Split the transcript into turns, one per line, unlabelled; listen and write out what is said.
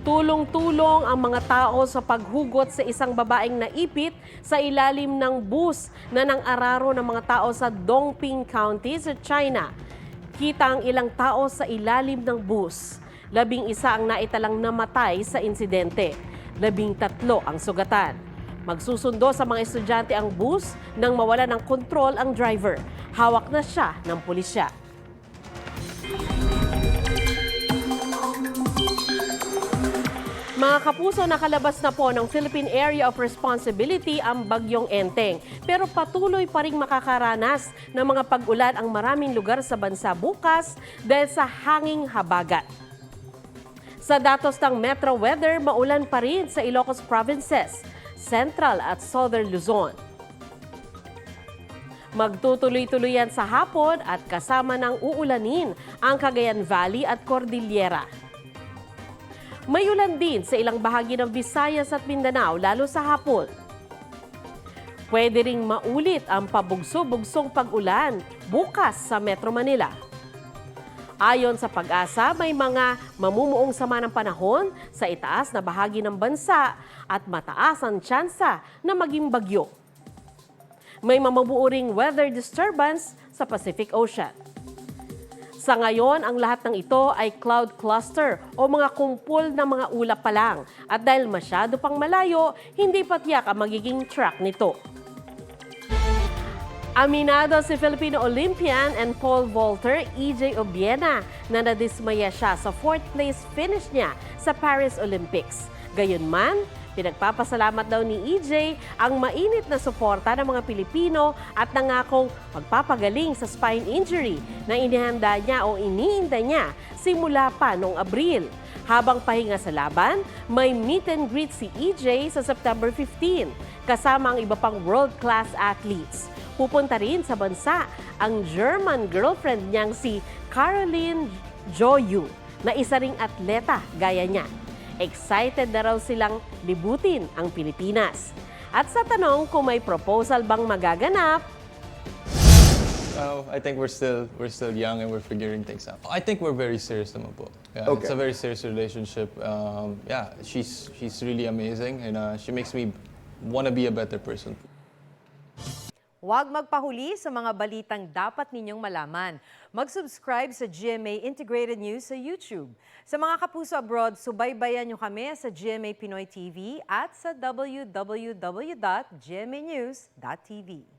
Tulong-tulong ang mga tao sa paghugot sa isang babaeng naipit sa ilalim ng bus na nang-araro ng mga tao sa Dongping County sa China. Kita ang ilang tao sa ilalim ng bus. 11 ang naitalang namatay sa insidente. 13 ang sugatan. Magsusundo sa mga estudyante ang bus nang mawala ng kontrol ang driver. Hawak na siya ng pulisya. Mga kapuso, nakalabas na po ng Philippine Area of Responsibility ang Bagyong Enteng. Pero patuloy pa rin makakaranas ng mga pag-ulan ang maraming lugar sa bansa bukas dahil sa hanging habagat. Sa datos ng Metro Weather, maulan pa rin sa Ilocos Provinces, Central at Southern Luzon. Magtutuloy-tuloy yan sa hapon at kasama ng uulanin ang Cagayan Valley at Cordillera. May ulan din sa ilang bahagi ng Visayas at Mindanao, lalo sa hapon. Pwede ring maulit ang pabugso-bugsong pag-ulan bukas sa Metro Manila. Ayon sa Pag-asa, may mga mamumuong sama ng panahon sa itaas na bahagi ng bansa at mataas ang tsansa na maging bagyo. May mabuburing weather disturbance sa Pacific Ocean. Sa ngayon, ang lahat ng ito ay cloud cluster o mga kumpol na mga ulap pa lang. At dahil masyado pang malayo, hindi pa tiyak ang magiging track nito. Aminado si Filipino Olympian and pole vaulter EJ Obiena na nadismaya siya sa 4th place finish niya sa Paris Olympics. Gayunman, pinagpapasalamat daw ni EJ ang mainit na suporta ng mga Pilipino at nangakong magpapagaling sa spine injury na inihanda niya o iniinda niya simula pa noong Abril. Habang pahinga sa laban, may meet and greet si EJ sa September 15 kasama ang iba pang world-class athletes. Pupunta rin sa bansa ang German girlfriend niyang si Caroline Joyu na isa ring atleta gaya niya. Excited na raw silang libutin ang Pilipinas. At sa tanong kung may proposal bang magaganap,
I think we're still young and we're figuring things out. I think we're very serious naman po. Yeah,
Okay.
It's a very serious relationship. Yeah, she's really amazing and she makes me want to be a better person.
Huwag magpahuli sa mga balitang dapat ninyong malaman. Mag-subscribe sa GMA Integrated News sa YouTube. Sa mga kapuso abroad, subaybayan nyo kami sa GMA Pinoy TV at sa www.gmanews.tv.